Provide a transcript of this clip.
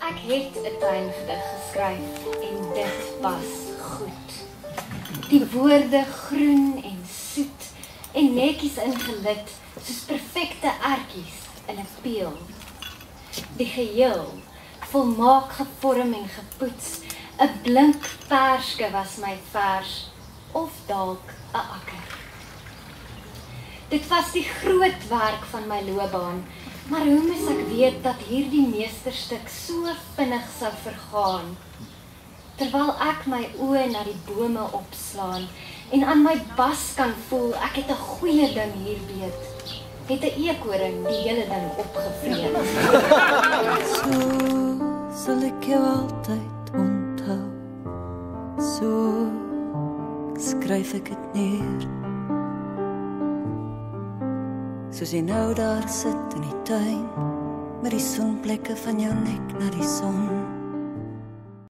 Ek het 'n tuingedig geskryf en dit was goed. Die woorde groen en soet en netjies ingelit soos perfekte ertjies in 'n peel. Die geheel, volmaak gevorm en gepoets, 'n blink perske was my vers, of dalk 'n akker. Dit was die groot werk van my loopbaan, maar hoe moes ek weet dat hierdie meesterstuk so vinnig sou vergaan? Terwyl ek my oë na die bome opslaan en aan my bas kan voel ek het 'n goeie ding hier weet, het 'n eekoring die hele ding opgevreet. So sal ek jou altyd onthou. So skryf ek dit neer. Soos jy nou daar sit in die tuin, met die sonplekke van jou nek na die son.